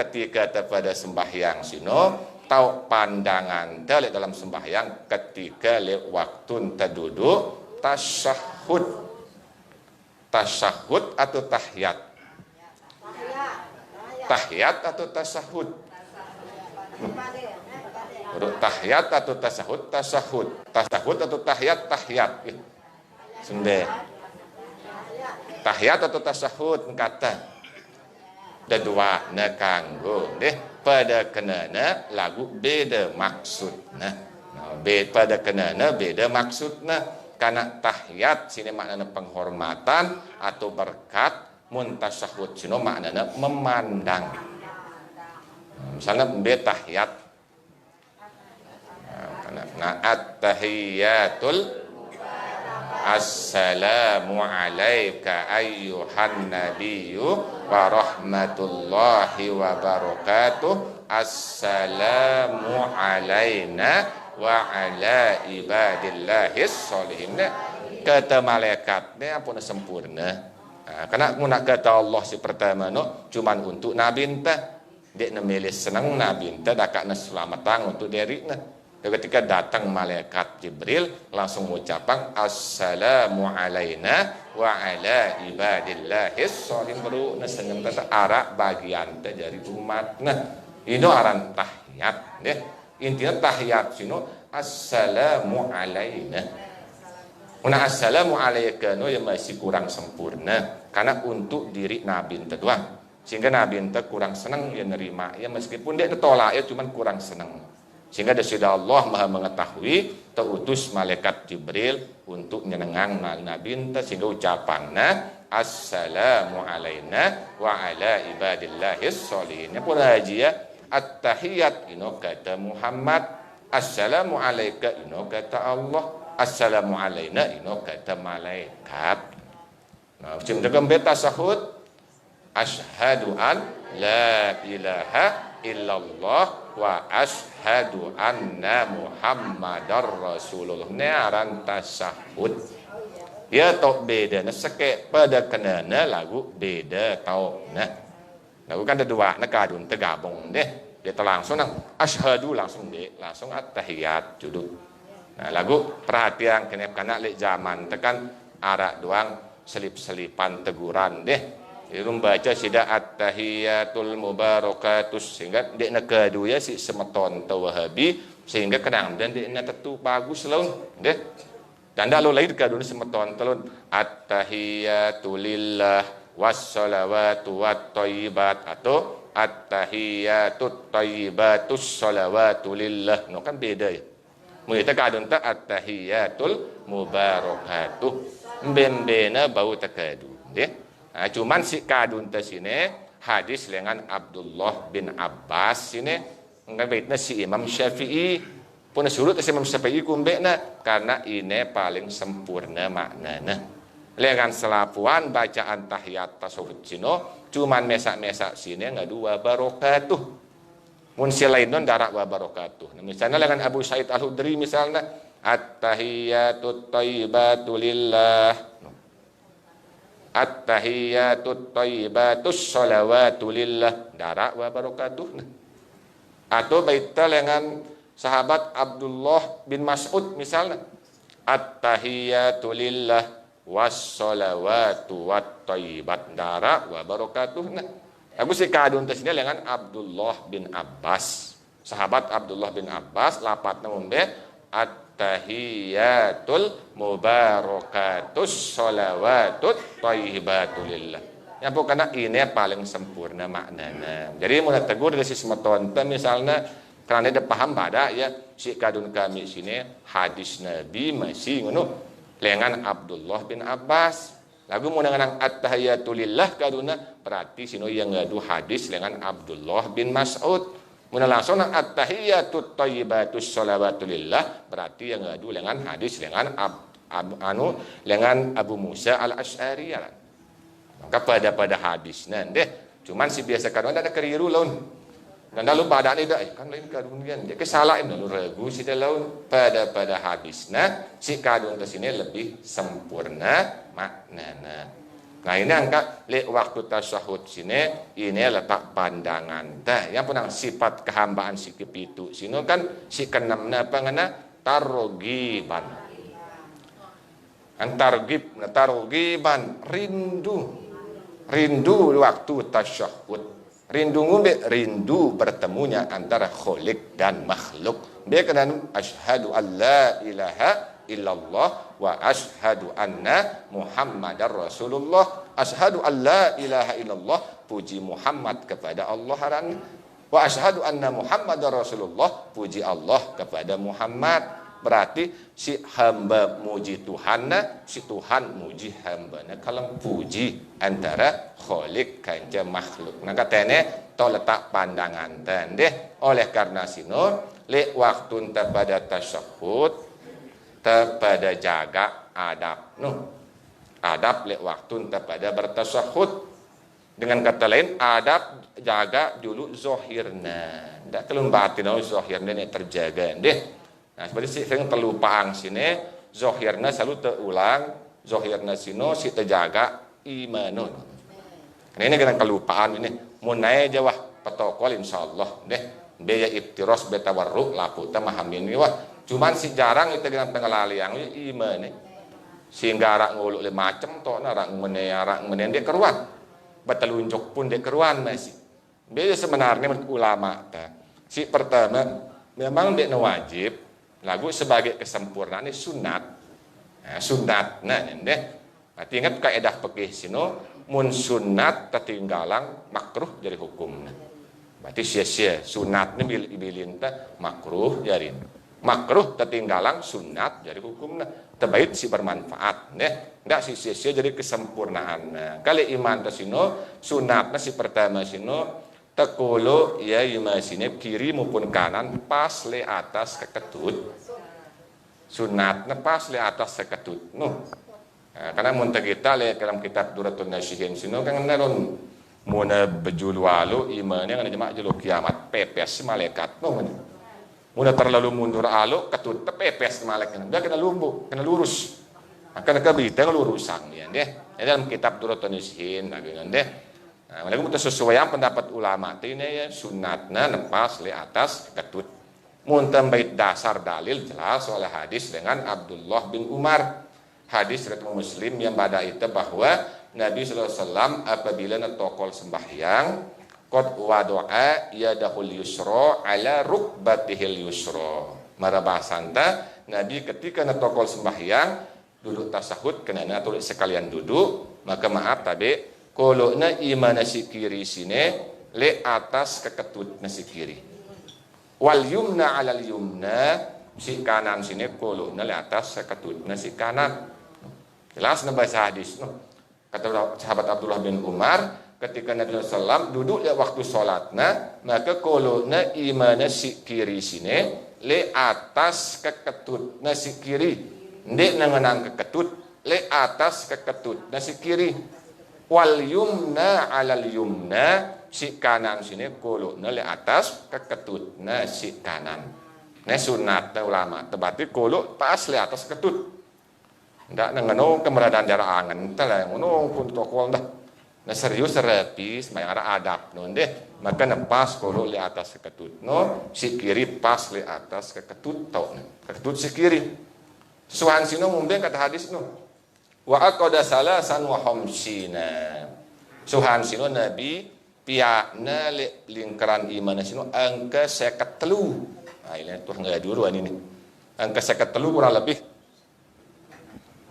ketika pada sembahyang sino tau pandangan dalek dalam sembahyang ketika le waktu terduduk tasyahud. Tasyahud atau tahiyat? Tahiyat atau tasyahud? Tahiyat atau tasyahud? Tasyahud. Tasyahud atau tahiyat? Tahiyat. Sende. Tahiyat atau tasyahud kata. Dua na kanggo deh pada kenana lagu beda maksudna. Pada kenana beda maksudna. Karena tahiyat sini maknanya penghormatan atau berkat, mun tasyahud sini maknanya memandang. Misalnya tahiyat, nah at-tahiyatul assalamu alayka ayyuhan nabiyyu wa rahmatullahi wa barakatuh assalamu alayna wa ala ibadillahis sholihin. Kata malaikatnya pun sempurna. Karena nak kata Allah si pertama no cuman untuk nabi entah dia memilih senang nabi entah dakakna selamatan untuk dirinya. Ketika datang malaikat Jibril langsung mengucapkan assalamu alaina wa ala ibadillahis sholihin baru senang kata arak bagian dari umat. Nah ini aran tahiyat deh. Intinya tahiyat sino assalamu alaina. Una assalamu alayka no yang masih kurang sempurna karena untuk diri nabi ente doang. Sehingga nabi ente kurang senang dia nerima ya meskipun dia tolak ya cuman kurang senang. Sehingga sudah Allah Maha mengetahui terutus malaikat Jibril untuk menyenangkan nabi ente sehingga ucapannya assalamu alaina wa ala ibadillahis sholihin. Ya pula haji ya at-tahiyat ino kata Muhammad, assalamu alayka ino kata Allah, assalamu alayna ino kata malaikat. Nah, macam dalam beta sahud asyhadu an la ilaha illallah wa asyhadu anna muhammadar rasulullah. Ini aran tasahud. Ya tau beda nah sekek pada kenana lagu beda tau nah. Lalu kan ada dua nakadun tergabung deh. Dia langsung nang asyhadu langsung deh, langsung at-tahiyat judul. Nah, lagu perhatian kenep kana lek zaman tekan arak doang selip-selipan teguran deh. Irum baca sida at-tahiyatul mubarakatus sehingga dek nakadu ya si semeton tawahabi sehingga kadang dan dek na tetu bagus laun deh. Dan lalu lain kadun semeton telun at-tahiyatul lillah wassalawatu wattayyibat atau at-tahiyatut thayyibatus salawatu lillah. No kan beda ya. Mulita kadun ta at-tahiyatul mubarakatuh. Mbembena bau takadu. Nggih. Nah, cuman si kadun ta sini hadis dengan Abdullah bin Abbas sini ngabitna si Imam Syafi'i. Pun surut si Imam Syafi'i kumbena karena ini paling sempurna maknana. Dengan selapuan bacaan tahiyat tasawuf sino cuman mesak-mesak sini nggak dua barakatuh mun silain non darak wa barakatuh. Nah, misalnya dengan Abu Sa'id Al-Khudri misalnya at-tahiyatut thayyibatu lillah at-tahiyatut thayyibatus shalawatu lillah darak wa barakatuh. Atau baita dengan sahabat Abdullah bin Mas'ud misalnya at-tahiyatu lillah wassalawatu wattayyibat dara wa barakatuh. Nah, aku si kadun tasnya dengan Abdullah bin Abbas. Sahabat Abdullah bin Abbas lapatna umbe at-tahiyatul mubarakatus shalawatut thayyibatu lillah. Ya pokoknya ini paling sempurna maknanya. Jadi mau tegur dari sisi metonton misalnya karena dia paham pada ya si kadun kami sini hadis Nabi masih ngono lengan Abdullah bin Abbas. Lagu mau dengan at-tahiyatulillah kaduna berarti sino yang ngadu hadis lengan Abdullah bin Mas'ud. Mun langsung at-tahiyatut thayyibatus shalawatulillah berarti yang ngadu lengan hadis lengan lengan Abu Musa al-Asy'ari. Maka pada hadisnya deh cuman si biasa kadang ada keliru laun. Dan lalu pada ini kan lain kadunian dia kesalahan lalu ragu si dalam pada hadisnya si kadun ke sini lebih sempurna maknana. Nah ini angka le waktu tasyahud sini ini letak pandangan teh yang punang sifat kehambaan si kepitu sini kan si keenamna apa ngana targiban targiban rindu waktu tasyahud rindu bertemunya antara kholik dan makhluk dia kena asyhadu alla ilaha illallah wa ashhadu anna Muhammadar Rasulullah. Ashhadu alla ilaha illallah, puji Muhammad kepada Allah dan wa ashhadu anna Muhammadar Rasulullah, puji Allah kepada Muhammad. Berarti si hamba muji Tuhanna, si Tuhan muji hambana. Kalau puji antara kholik kanca makhluk. Nah katanya to letak pandangan tendeh oleh karena sino le waktu pada tasyahud pada jaga adab adab le waktu pada bertasyahud dengan kata lain adab jaga dulu zohirna ndak kelun batin zohirna ini terjaga deh. Nah seperti si sering terlupaan sini zohirna selalu terulang zohirna sino si terjaga imanun. Nah ini dengan kelupaan ini munai jawah protokol insyaallah deh biaya ibtiros betawarruk lapu tamahamin wah. Cuman si jarang itu dengan pengelalian iman nih. Sehingga rak nguluk le macem to na rak mene dia keruan. Betelunjuk pun dia keruan masih. Dia sebenarnya menurut ulama ta. Si pertama memang dia wajib lagu sebagai kesempurnaan ini sunat. Nah, sunat nah deh. Berarti ingat kaidah fikih sino mun sunat ketinggalan makruh jadi hukum. Berarti sia-sia sunatnya bilin ta makruh jadi makruh ketinggalan sunat jadi hukumnya terbaik si bermanfaat ndak si sia jadi kesempurnaan kali iman tasino sunatnya si pertama sino tekulu ya imasine kiri maupun kanan pas le atas keketut sunatnya pas le atas keketut karena muntah kita le dalam kitab Duratun Nasihin sino kan naron muna bejulwalu imannya kan jemaah julu kiamat pepes malaikat mudah terlalu mundur aluk ketut tepepes malaikat dia kena lumpuh kena lurus akan kebita lurusan ya deh dalam kitab Duratun Nasihin gitu deh. Nah, mereka sesuai yang pendapat ulama ini ya sunatna nepas le atas ketut muntah bait dasar dalil jelas oleh hadis dengan Abdullah bin Umar hadis riwayat Muslim yang pada itu bahwa Nabi SAW apabila netokol sembahyang qad wadu'a yadahul yusra ala rukbatihil yusra. Marabasanta Nabi ketika netokol sembahyang duduk tasahud kena tulis sekalian duduk maka maaf tadi kolona imana si kiri sini le atas keketut nasi kiri wal yumna alal yumna si kanan sini kolona le atas keketut nasi kanan jelas bahasa hadis kata sahabat Abdullah bin Umar ketika Nabi SAW duduk ya waktu sholatna maka kolona imana si kiri sini le atas keketut nasi kiri ndek nangenang keketut le atas keketut nasi kiri wal yumna alal yumna si kanan sini kolona le atas keketut nasi kanan sunat ulama tebati kolo pas le atas ketut ndak nangenong keberadaan darah angen tala ngono pun tokol dah. Nah serius serapis, banyak adab non deh, maka nepas kolo li atas ketut, no si kiri pas li atas ketut tau, ketut si kiri. Suhan sino mumbe kata hadis no, wa aqada salasan wa khamsina. Suhan sino Nabi piakna lingkaran iman sino angka 53. Nah ini tuh nggak duruan ini, angka 53 kurang lebih.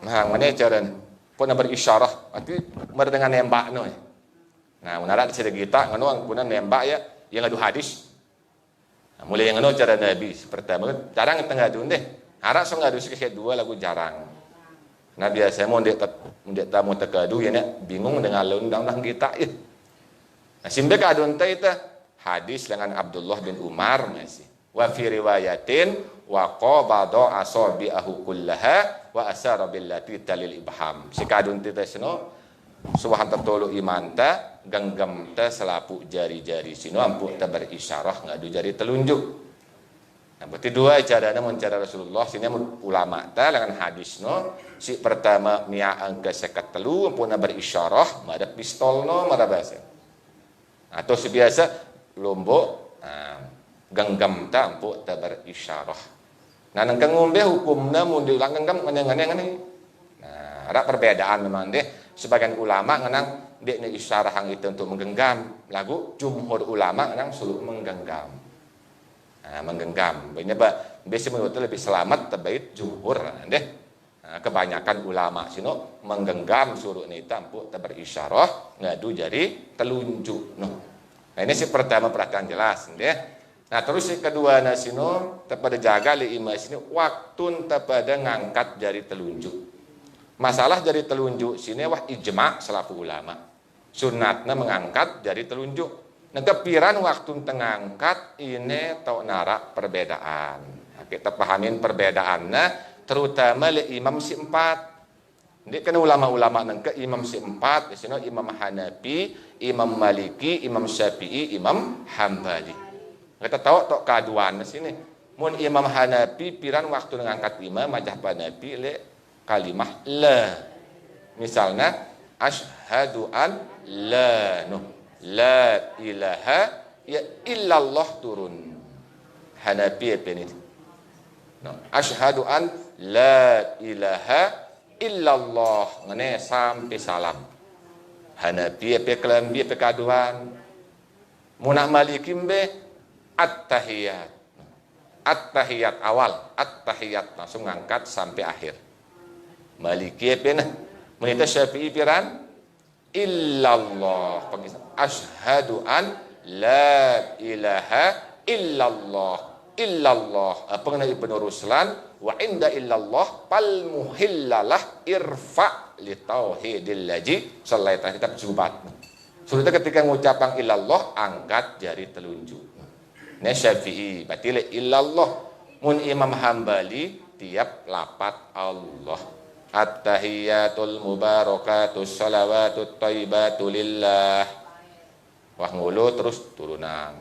Nah mana caranya? Pun berisyarah, nanti dengan nembak no. Nah, menarak di kita ngono pun nembak ya, yang ngadu hadis. Nah, mulai yang ngono cara Nabi pertama jarang tengah dun deh. Harap so ngadu sikit dua lagu jarang. Nah biasa mau ndek tamu tekadu ya bingung dengan undang-undang kita ya. Nah, simbe kadun teh itu hadis dengan Abdullah bin Umar masih. Wa fi riwayatin wa qabada asabi'ahu kullaha wa asara billati talil ibham. Si kadun teh seno subahan tertolu iman ta genggam ta selapuk jari-jari sino ampuk ta berisyarah ngadu jari telunjuk. Nah, berarti dua caranya mencara Rasulullah sini ulama ta dengan hadis no si pertama mia angka sekat telu pun berisyarah ada pistol no mara bahasa atau sebiasa lombok genggam ta empuk ta berisyarah. Nah nangkang ngombe hukumna mun diulang genggam ngene-ngene ngene. Nah ada perbedaan memang deh sebagian ulama ngenang dek ni isyarah hang itu untuk menggenggam lagu jumhur ulama ngenang suruh menggenggam. Menggenggam. Banyak biasa menurut lebih selamat terbaik jumhur deh. Kebanyakan ulama sino menggenggam suruh ni tampu berisyarah ngadu jadi telunjuk no. Nah ini si pertama perhatian jelas deh. Nah terus si kedua nasino tepada jaga li ima sini waktu tepada ngangkat jari telunjuk. Masalah jari telunjuk sini wah ijma selaku ulama. Sunatnya mengangkat jari telunjuk. Nah kepiran waktu tengangkat ini tau narak perbedaan. Nah, kita pahamin perbedaannya terutama li imam si empat. Ini kan ulama-ulama nengke imam si empat, di sini Imam Hanafi, Imam Maliki, Imam Syafi'i, Imam Hambali. Kita tahu tok kaduan di sini. Mun Imam Hanafi piran waktu ngangkat imam majah Hanafi le kalimah la. Misalnya asyhadu an la la ilaha ya illallah turun. Hanafi apa ini? No. Asyhadu an la ilaha illallah ngene sampai salam. Hanafi apa kelambi apa kaduan. Munah Maliki be at-tahiyat. At-tahiyat awal, at-tahiyat langsung ngangkat sampai akhir. Maliki apa nah? Menita Syafi'i piran illallah. Asyhadu an la ilaha illallah. Apa kena Ibnu Ruslan wa inda illallah pal muhillalah irfa li tauhidil laji sallallahu kitab Zubat. Sudah ketika mengucapkan illallah angkat jari telunjuk. Nah Syafi'i berarti illallah. Mun Imam Hambali tiap lapat Allah. At-tahiyatul mubarakatus salawatut thayyibatu lillah. Wah ngulu terus turunan.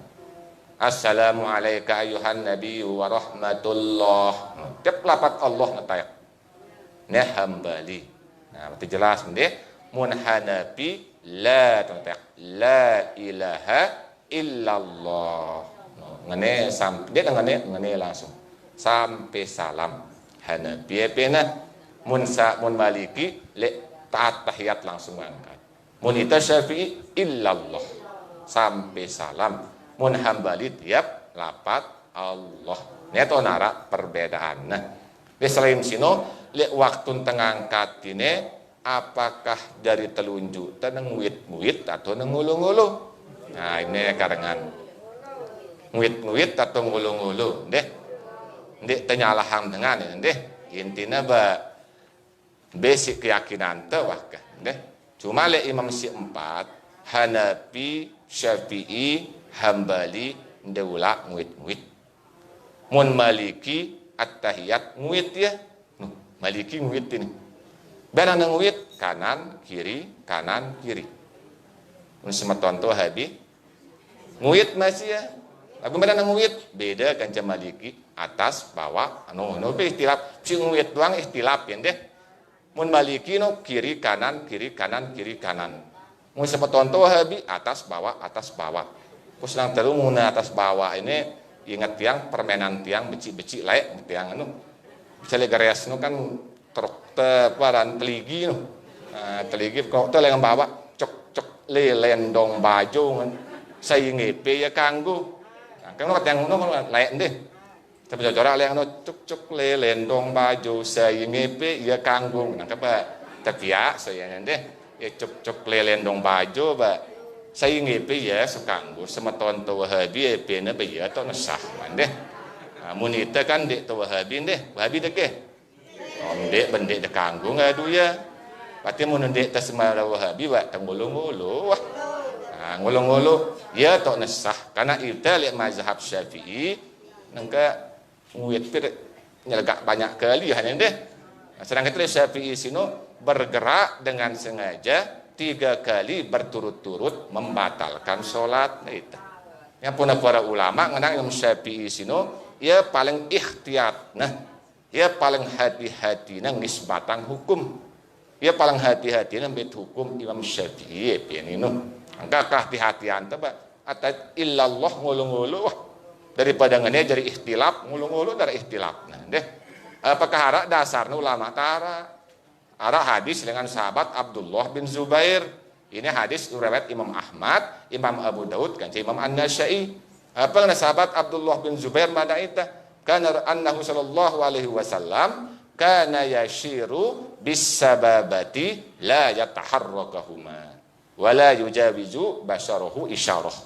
Assalamu alayka ayuhan nabiyyu wa rahmatullah. Tiap lapat Allah ngetayak. Nah Hambali. Nah berarti jelas mendeh. Mun Hanafi la ngetayak. La ilaha illallah. Ngene sampai dia ngene langsung sampai salam. Hanafi pena mun Maliki le taat tahiyat langsung angkat. Mun ita Syafi'i illallah sampai salam. Mun Hambali tiap lapat Allah. Ini to nara perbedaan. Nah, selain sino le waktu tengangkat ini apakah dari telunjuk tenang nguit atau ngulu-ngulu. Nah, ini karengan nguit atau ngulu-ngulu deh. Ndek tenyalaham dengan deh. Intinya basic keyakinan teh wah deh. Cuma le imam si empat Hanafi, Syafi'i, Hambali ndewula nguit. Mun Maliki at-tahiyat nguit ya. Maliki nguit ini. Benar nguit kanan kiri. Mun semeton tuh habi nguit masih ya. Lagu benar nguit beda kanca Maliki atas bawah anu istilaf si nguit doang istilaf ya deh. Mun Maliki no kiri kanan. Mun semeton tuh habi atas bawah. Terus nang terus mun atas bawah ini ingat tiang permainan tiang beci laek tiang anu bisa legares nu kan truk teparan teligi nu. Teligi kok teh yang bawa cok lelendong baju kan saya ngepe ya kanggo. Kan yang nu laek deh. Tapi corak yang nu cok lelendong baju saya ngepe ya kanggo. Nang kaba tapi saya deh ya cok lelendong baju ba saya ngepe ya sekanggo semeton tu Wahabi pena ya to nasah deh. Munita kan dek tu Wahabi deh. Wahabi dek ke? Dek bendek dek kanggo ngadu ya. Pati mun dek ta semara Wahabi wa tangulu-ngulu wah. Ngulu-ngulu ya to nasah karena kita lihat mazhab Syafi'i nangka nguit pir nyelegak banyak kali hanya deh. Sedangkan itu Syafi'i sino bergerak dengan sengaja 3 kali berturut-turut membatalkan sholat. Nah, itu. Yang pun para ulama ngenang Imam Syafi'i sino ia paling ikhtiyat nah ia paling hati-hati nang nisbatang hukum ia paling hati-hati nang bet hukum Imam Syafi'i pianino angka kehati-hatian teh atat illallah ngulu-ngulu daripada ngene jadi ikhtilaf ngulu-ngulu dari ikhtilaf nah deh apakah hara dasarna ulama tara ara hadis dengan sahabat Abdullah bin Zubair ini hadis riwayat Imam Ahmad Imam Abu Daud kan Imam An-Nasa'i apa sahabat Abdullah bin Zubair mana itu kana annahu sallallahu alaihi wasallam kana yashiru bisababati la yataharrakahuma wala yujawizu basyarahu isyarah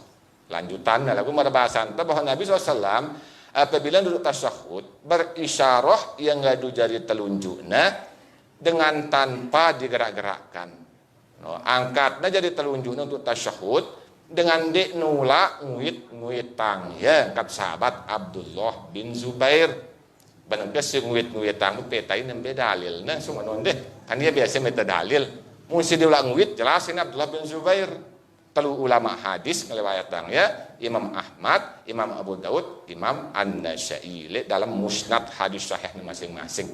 lanjutan lagu bahasan bahwa Nabi SAW apabila duduk tasyahud berisyarah yang ngadu jari telunjukna dengan tanpa digerak-gerakkan no, angkatnya jadi telunjukna untuk tasyahud dengan dek nula nguit-nguitang ya angkat sahabat Abdullah bin Zubair benar sih nguit-nguitang petain nembe dalil nah semua deh kan dia biasa meta dalil mesti diulang nguit jelasin Abdullah bin Zubair telu ulama hadis ngeriwayatang ya Imam Ahmad Imam Abu Daud Imam An-Nasa'i dalam musnad hadis sahih masing-masing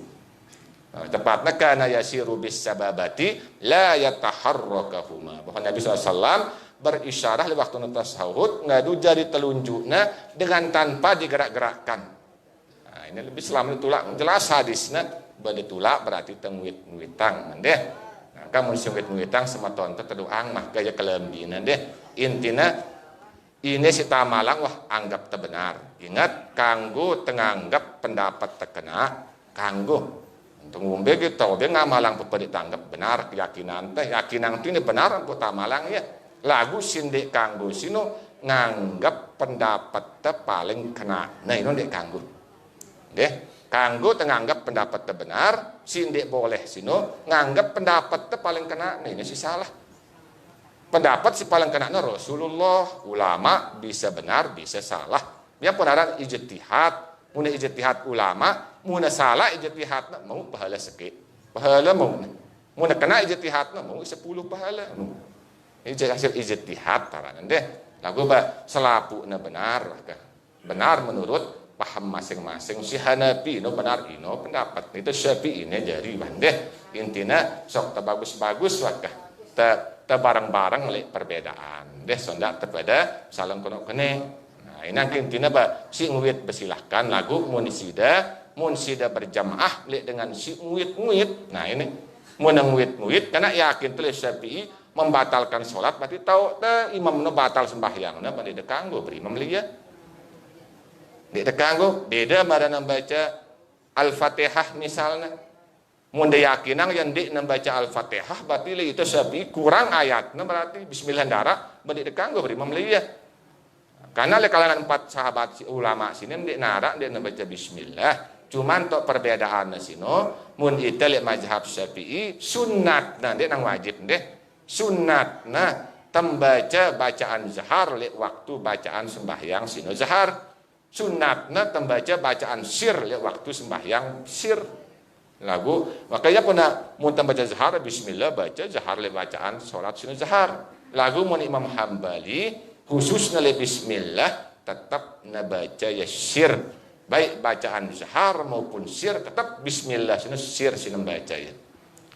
tepatnya kana yasiru bis sababati la yataharrakahuma bahwa Nabi SAW berisyarah di waktu tasawuf ngadu jari telunjukna dengan tanpa digerak-gerakkan nah, ini lebih selamat tulak jelas hadisnya bade tulak berarti tenguit-nguitang deh nah, kamu nguit-nguitang sama tonton teduang mah gaya kelembina deh intina ini si tamalang wah anggap tebenar ingat kanggo tenganggap pendapat terkena kanggo untuk ngombe gitu dia ngamalang pepedik tanggap benar keyakinan teh yakinan itu ini benar untuk tamalang ya lagu sindik kanggo sino nganggap pendapat teh paling kena nah ini dek kanggo deh kanggo tenganggap pendapat teh benar sindik boleh sino nganggap pendapat teh paling kena nah ini sih salah pendapat si paling kena nah Rasulullah ulama bisa benar bisa salah dia pun ada ijtihad muna ijtihad ulama muna salah ijtihad mau pahala seke pahala muna kena ijtihad mau 10 pahala ini hasil ijtihad taranan deh lagu selapuna benar benar menurut paham masing-masing si Hanafi no benar ino pendapat itu Syafi'i ini jadi deh intinya sok bagus-bagus wakah te bareng-bareng lek perbedaan deh sondak terpada saling kono kene nah ini intinya si nguit bersilahkan lagu munsida berjamaah lek dengan si nguit nah ini mun nguit karena yakin tulis Syafi'i membatalkan sholat berarti tahu imam no batal sembahyang nah pada dekanggo berimam liya di dekanggo beda marana baca Al-Fatihah misalnya mun yakinang yang di membaca Al-Fatihah berarti itu Syafi'i kurang ayatnya berarti bismillah darah pada dekanggo berimam liya karena le kalangan 4 sahabat ulama sini di nara dia membaca bismillah cuman untuk perbedaan sino mun itu le mazhab Syafi'i sunat nah dia nang wajib deh sunat nah tembaca bacaan zahar lek waktu bacaan sembahyang sino zahar sunat nah tembaca bacaan sir lek waktu sembahyang sir lagu makanya pun mun tembaca zahar bismillah baca zahar lek bacaan salat sino zahar lagu mun Imam Hambali khususnya lek bismillah tetap nabaca ya sir baik bacaan zahar maupun sir tetap bismillah sino sir sino baca ya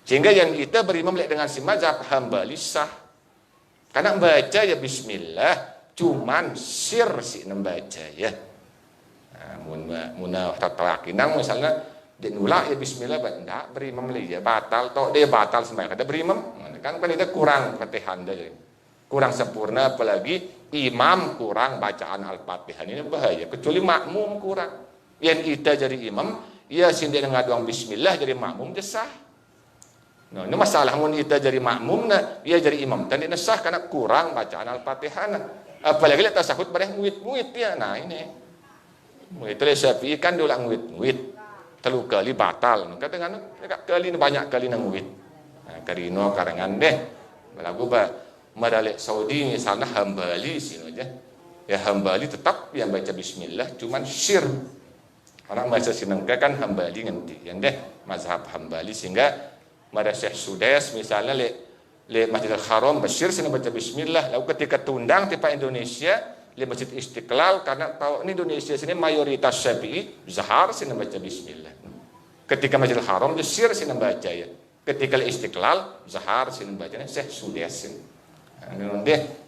sehingga yang kita berimam dengan si mazhab Hambali sah karena baca ya bismillah cuman sir si membaca ya muna tatakinang misalnya dinula ya bismillah enggak berimam ya batal toh dia batal sembahyang kada berimam kan itu kurang Fatihah kurang sempurna apalagi imam kurang bacaan Al-Fatihah ini bahaya kecuali makmum kurang yang kita jadi imam ya sindek ngaduang bismillah jadi makmum desah. Nah, ini masalah mun kita jadi makmum nah, dia jadi imam dan sah karena kurang bacaan Al-Fatihah. Apalagi lihat tasahud bareng nguit-nguit ya. Nah, ini. Itu Syafi'i kan diulang nguit-nguit. 3 kali batal. Kadang-kadang kali banyak kali nguit. Nah, karino karangan deh. Lagu madalik Saudi misalnya Hambali sino aja. Ya Hambali tetap yang baca bismillah cuman sir. Orang baca sinengka kan Hambali nganti. Yang deh mazhab Hambali sehingga Mada Syekh Sudais misalnya le Masjidil Haram Bashir sini baca bismillah lalu ketika tundang tipe Indonesia di Masjid Istiqlal karena tahu ini Indonesia sini mayoritas Syafi'i zahar sini baca bismillah. Ketika Masjidil Haram Mesir sini baca ya. Ketika Istiqlal zahar sini bacanya Syekh Sudesin.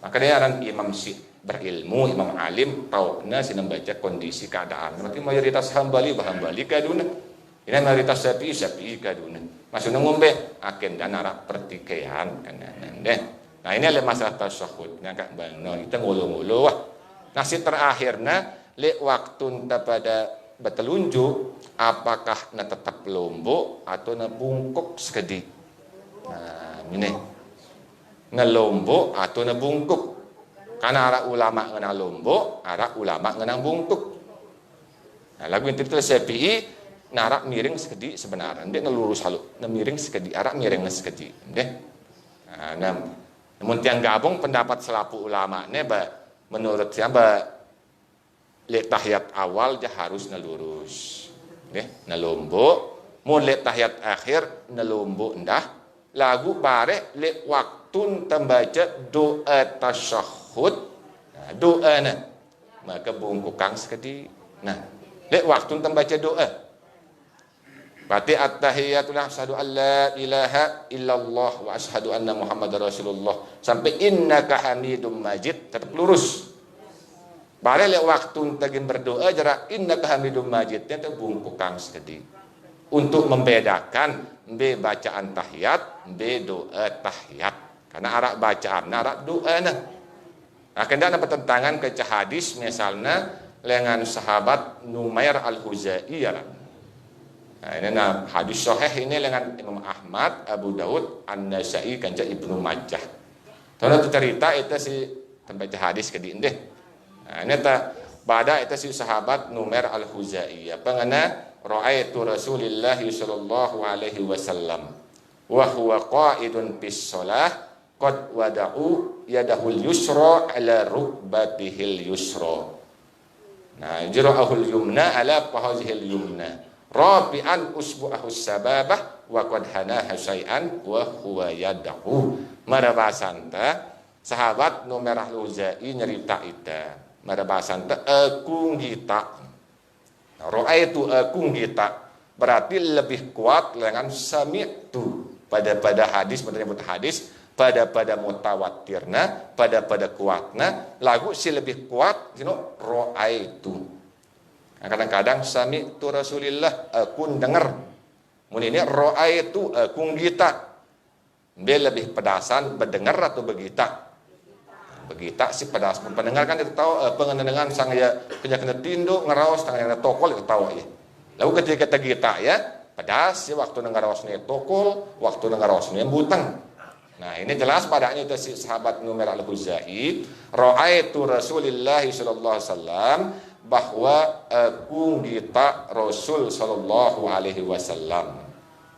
Maka dia orang imam si berilmu, imam alim tahu sini baca kondisi keadaan. Berarti mayoritas hambali kaduna. Ini mayoritas Syafi'i kaduna. Maksudnya ngombe akan dan arah pertikaian kan deh. Nah ini adalah masalah tasyahudnya Kak Bang. Nah kita ngulu-ngulu wah. Nasi terakhirnya le waktu pada betelunjuk apakah na tetap lombok atau na bungkuk sekedi. Nah ini ngelombok atau na bungkuk. Karena arah ulama ngena lombok, arah ulama ngena bungkuk. Nah lagu itu Syafi'i narak miring sekedi sebenarnya dia ngelurus halu na miring sekedi arak miring sekedi deh nah namun tiang gabung pendapat selapu ulama ba menurut siapa lek tahiyat awal dia harus ngelurus deh ngelombo mau lek tahiyat akhir ngelombo ndah lagu bare lek waktu tembaca doa tasyahud doa na maka bungkukang sekedi nah lek waktu tembaca doa berarti at-tahiyatul asyhadu an la ilaha illallah wa asyhadu anna muhammadar rasulullah sampai innaka hamidum majid tetap lurus. Bare le waktu tagin berdoa jarak innaka hamidum majid itu bungkukang sekedi. Untuk membedakan be bacaan tahiyat, be doa tahiyat. Karena arak bacaan, arak doa nah. Akan ada pertentangan ke hadis misalnya dengan sahabat Numair al-Huzaiyah. Nah, ini hadis sahih ini dengan Imam Ahmad, Abu Daud, An-Nasai, kanca Ibnu Majah. Tahu cerita itu si tempat hadis kedi deh. Nah, ini ta pada itu si sahabat Numair al-Huzaiyah. Pangana ra'aitu Rasulillah sallallahu alaihi wasallam wa huwa qa'idun bis shalah qad wada'u yadahul yusra ala rukbatihil yusra. Nah, jira'ahul yumna ala pahazihil yumna. Rabi'an usbu'ahu sababah wa qad hanaha syai'an wa huwa yadahu. Marabasanta sahabat Numair al-Huzai nyerita ita. Marabasanta akung gita. Ra'aitu akung gita berarti lebih kuat dengan sami'tu pada hadis menyebut hadis pada mutawatirna pada kuatna lagu si lebih kuat ra'aitu. Kadang-kadang sami tu Rasulillah aku dengar. Mun ini ra'aitu aku gita. Dia lebih pedasan berdengar atau begita. Begita si pedas. Pendengar kan itu tahu pengendengan sang ya kena tinduk ngaraos tang ya tokol itu tahu ya. Lalu ketika kita gita ya pedas si waktu ngaraosnya tokol, waktu ngaraosnya butang. Nah, ini jelas padanya itu si sahabat Numair al-Huzai, ra'aitu Rasulillah sallallahu alaihi wasallam bahwa aku gita Rasul sallallahu alaihi wasallam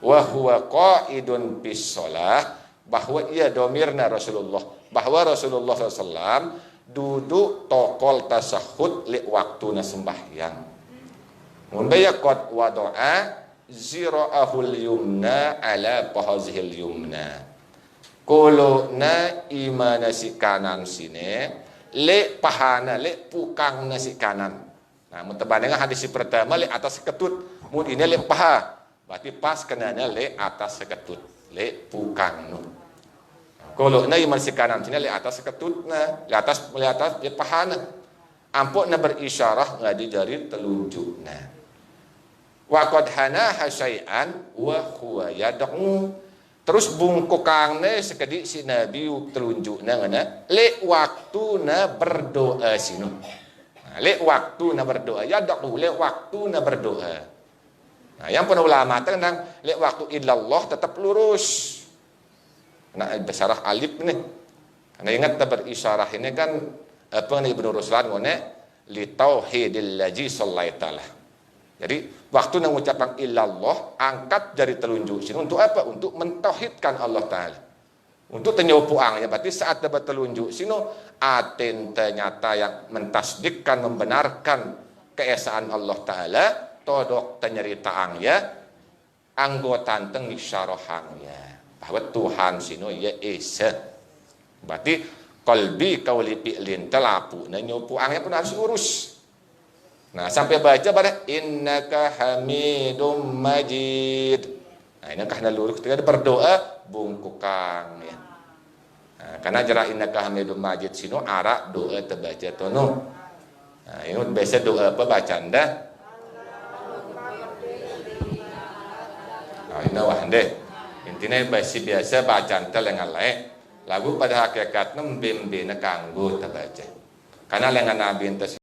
wa huwa qa'idun bis shalah bahwa ia domirna Rasulullah bahwa Rasulullah sallallahu duduk tokol tasahud li waktuna sembahyang mun bayaqat wa doa zira'ahul yumna ala pahazihil yumna kolona imana si kanan sini le pahana le pukang nasi kanan. Nah, mutabandingan hadis pertama le atas ketut, mun ini le paha. Berarti pas kenanya le atas ketut, le pukang nu. Kalau na iman si kanan sini le atas ketut na, le atas le pahana. Ampun na berisyarah ngadi jari telunjuk na. Wa qad hana hasyai'an wa huwa yad'u. Terus bungkukangnya sekedi si Nabi telunjuknya ngana le waktu na berdoa sinu. Nah, le waktu na berdoa ya daku le waktu na berdoa. Nah, yang pun ulama tentang le waktu illallah tetap lurus. Nah, besarah alif nih. Karena ingat berisyarah ini kan apa nih Ibnu Ruslan ngone li tauhidil ladzi sallaitalah. Jadi waktu yang mengucapkan illallah angkat dari telunjuk sini untuk apa? Untuk mentauhidkan Allah Ta'ala. Untuk tenyopuang ya berarti saat dapat telunjuk sini aten ternyata yang mentasdikkan membenarkan keesaan Allah Ta'ala todok tenyeritaang ya anggota tengisyarahang ya bahwa Tuhan sini ya esa. Berarti Qalbi kauli fi'lin telapu. Nah nyopu angin pun harus urus. Nah sampai baca pada innaka hamidum majid. Nah ini karena lurus ketika berdoa bungkukang ya. Nah, karena jarak innaka hamidum majid sino arak doa terbaca tono. Nah ini biasa doa apa bacaan dah. Nah ini wah deh. Intinya biasa bacaan telengan lain. Lagu pada hakikatnya mbembe na kanggo terbaca. Karena lengan nabi entes